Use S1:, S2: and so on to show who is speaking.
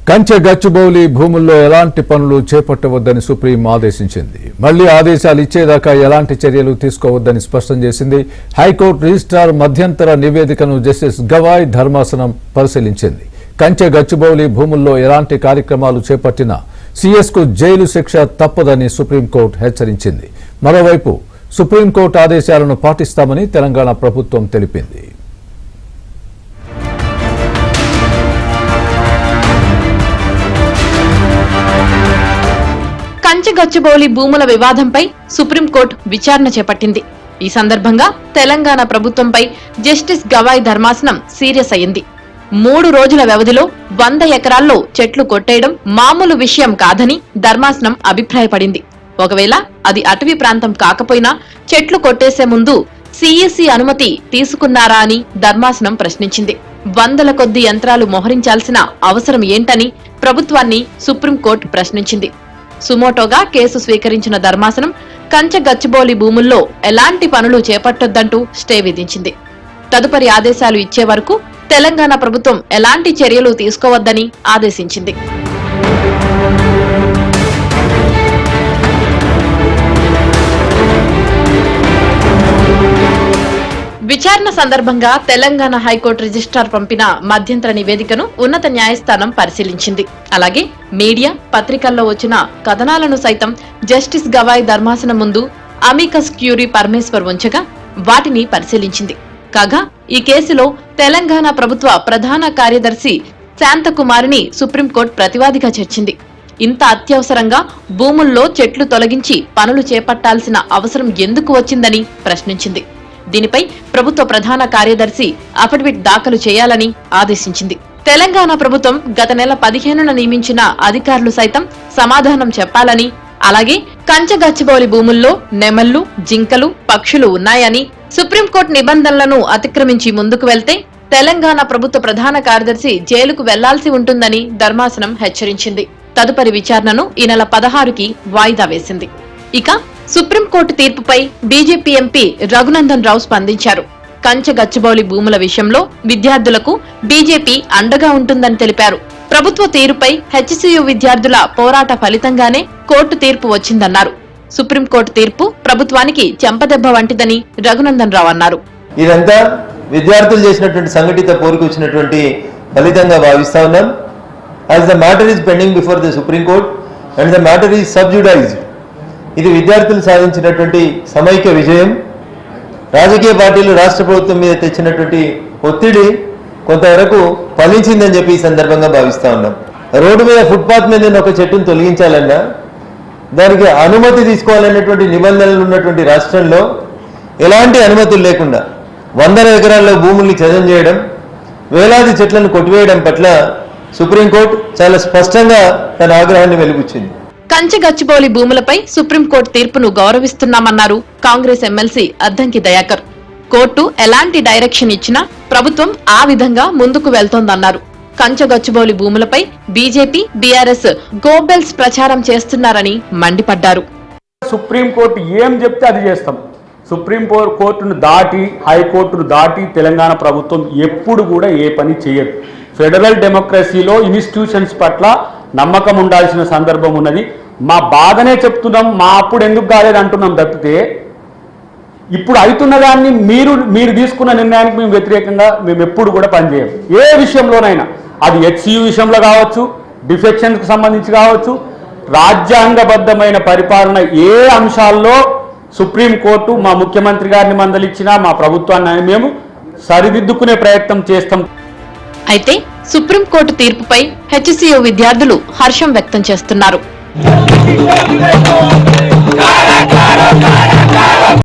S1: కంచె గచ్చిబౌలి భూముల్లో ఎలాంటి పనులు చేపట్టవద్దని సుప్రీం ఆదేశించింది. మళ్లీ ఆదేశాలు ఇచ్చేదాకా ఎలాంటి చర్యలు తీసుకోవద్దని స్పష్టం చేసింది. హైకోర్టు రిజిస్ట్రార్ మధ్యంతర నివేదికను జస్టిస్ గవాయ్ ధర్మాసనం పరిశీలించింది. కంచె గచ్చిబౌలి భూముల్లో ఎలాంటి కార్యక్రమాలు చేపట్టినా సీఎస్కు జైలు శిక్ష తప్పదని సుప్రీంకోర్టు హెచ్చరించింది. మరోవైపు సుప్రీంకోర్టు ఆదేశాలను పాటిస్తామని తెలంగాణ ప్రభుత్వం తెలిపింది.
S2: కంచె గచ్చిబౌలి భూముల వివాదంపై సుప్రీంకోర్టు విచారణ చేపట్టింది. ఈ సందర్భంగా తెలంగాణ ప్రభుత్వంపై జస్టిస్ గవాయ్ ధర్మాసనం సీరియస్ అయింది. 3 రోజుల వ్యవధిలో 100 ఎకరాల్లో చెట్లు కొట్టేయడం మామూలు విషయం కాదని ధర్మాసనం అభిప్రాయపడింది. ఒకవేళ అది అటవీ ప్రాంతం కాకపోయినా చెట్లు కొట్టేసే ముందు సీఈసీ అనుమతి తీసుకున్నారా అని ధర్మాసనం ప్రశ్నించింది. 100ల కొద్ది యంత్రాలు మోహరించాల్సిన అవసరం ఏంటని ప్రభుత్వాన్ని సుప్రీంకోర్టు ప్రశ్నించింది. సుమోటోగా కేసు స్వీకరించిన ధర్మాసనం కంచె గచ్చిబౌలి భూముల్లో ఎలాంటి పనులు చేపట్టొద్దంటూ స్టే విధించింది. తదుపరి ఆదేశాలు ఇచ్చే వరకు తెలంగాణ ప్రభుత్వం ఎలాంటి చర్యలు తీసుకోవద్దని ఆదేశించింది. విచారణ సందర్భంగా తెలంగాణ హైకోర్టు రిజిస్ట్రార్ పంపిన మధ్యంతర నివేదికను ఉన్నత న్యాయస్థానం పరిశీలించింది. అలాగే మీడియా, పత్రికల్లో వచ్చిన కథనాలను సైతం జస్టిస్ గవాయ్ ధర్మాసనం ముందు అమికస్ క్యూరీ పరమేశ్వర్ ఉంచగా వాటిని పరిశీలించింది. కాగా ఈ కేసులో తెలంగాణ ప్రభుత్వ ప్రధాన కార్యదర్శి శాంతకుమారిని సుప్రీంకోర్టు ప్రతివాదిగా చేర్చింది. ఇంత అత్యవసరంగా భూముల్లో చెట్లు తొలగించి పనులు చేపట్టాల్సిన అవసరం ఎందుకు వచ్చిందని ప్రశ్నించింది. దీనిపై ప్రభుత్వ ప్రధాన కార్యదర్శి అఫిడవిట్ దాఖలు చేయాలని ఆదేశించింది. తెలంగాణ ప్రభుత్వం గత నెల 15న నియమించిన అధికారులు సైతం సమాధానం చెప్పాలని, అలాగే కంచె గచ్చిబౌలి భూముల్లో నెమళ్లు, జింకలు, పక్షులు ఉన్నాయని, సుప్రీంకోర్టు నిబంధనలను అతిక్రమించి ముందుకు వెళ్తే తెలంగాణ ప్రభుత్వ ప్రధాన కార్యదర్శి జైలుకు వెళ్లాల్సి ఉంటుందని ధర్మాసనం హెచ్చరించింది. తదుపరి విచారణను ఈ నెల 16కి వాయిదా వేసింది. ఇక supreme court తీర్పుపై BJP MP Raghunandan Rao స్పందించారు. కంచె గచ్చిబౌలి భూముల విషయంలో విద్యార్థులకు బీజేపీ అండగా ఉంటుందని తెలిపారు. ప్రభుత్వ తీరుపై హెచ్సీయూ విద్యార్థుల పోరాట ఫలితంగానే కోర్టు తీర్పు వచ్చిందన్నారు. సుప్రీంకోర్టు తీర్పు ప్రభుత్వానికి చెంపదెబ్బ వంటిదని రఘునందన్ రావు అన్నారు.
S3: ఇదంతా విద్యార్థులు చేసినటువంటి సంఘటిత పోరుకు వచ్చినటువంటి ఫలితంగా భావిస్తా ఉన్నాం. As the matter is pending before the Supreme Court and the matter is subjudiced. ఇది విద్యార్థులు సాధించినటువంటి సమైక్య విజయం. రాజకీయ పార్టీలు రాష్ట్ర ప్రభుత్వం మీద తెచ్చినటువంటి ఒత్తిడి కొంతవరకు ఫలించిందని చెప్పి ఈ సందర్భంగా భావిస్తా ఉన్నాం. రోడ్డు మీద, ఫుట్పాత్ మీద ఒక చెట్టును తొలగించాలన్నా దానికి అనుమతి తీసుకోవాలనేటువంటి నిబంధనలు ఉన్నటువంటి రాష్ట్రంలో ఎలాంటి అనుమతులు లేకుండా 100 ఎకరాల్లో భూముల్ని చదం చేయడం, వేలాది చెట్లను కొట్టివేయడం పట్ల సుప్రీంకోర్టు చాలా స్పష్టంగా తన ఆగ్రహాన్ని వెలిబుచ్చింది.
S2: కంచె గచ్చిబౌలి భూములపై సుప్రీంకోర్టు తీర్పును గౌరవిస్తున్నామన్నారు కాంగ్రెస్ ఎమ్మెల్సీ అద్దంకి దయాకర్. కోర్టు ఎలాంటి డైరెక్షన్ ఇచ్చినా ప్రభుత్వం ఆ విధంగా ముందుకు వెళ్తోందన్నారు. కంచె గచ్చిబౌలి భూములపై బీజేపీ, బీఆర్ఎస్ గోబెల్స్ ప్రచారం చేస్తున్నారని మండిపడ్డారు.
S4: సుప్రీంకోర్టు ఏం చెప్తే అది చేస్తాం. సుప్రీంకోర్టును దాటి, హైకోర్టును దాటి తెలంగాణ ప్రభుత్వం ఎప్పుడు కూడా ఏ పని చేయదు. ఫెడరల్ డెమోక్రసీలో ఇన్స్టిట్యూషన్స్ పట్ల నమ్మకం ఉండాల్సిన సందర్భం ఉన్నది. మా బాధనే చెప్తున్నాం, మా అప్పుడు ఎందుకు కాలేదు అంటున్నాం తప్పితే ఇప్పుడు అవుతున్న దాన్ని మీరు తీసుకున్న నిర్ణయానికి మేము వ్యతిరేకంగా మేము ఎప్పుడు కూడా పనిచేయం. ఏ విషయంలోనైనా, అది హెచ్సీయూ విషయంలో కావచ్చు, డిఫెక్షన్స్కి సంబంధించి కావచ్చు, రాజ్యాంగబద్ధమైన పరిపాలన ఏ అంశాల్లో సుప్రీంకోర్టు మా ముఖ్యమంత్రి గారిని మందలిచ్చినా మా ప్రభుత్వాన్ని మేము సరిదిద్దుకునే ప్రయత్నం చేస్తాం.
S2: అయితే సుప్రీంకోర్టు తీర్పుపై హెచ్సీయూ విద్యార్థులు హర్షం వ్యక్తం చేస్తున్నారు.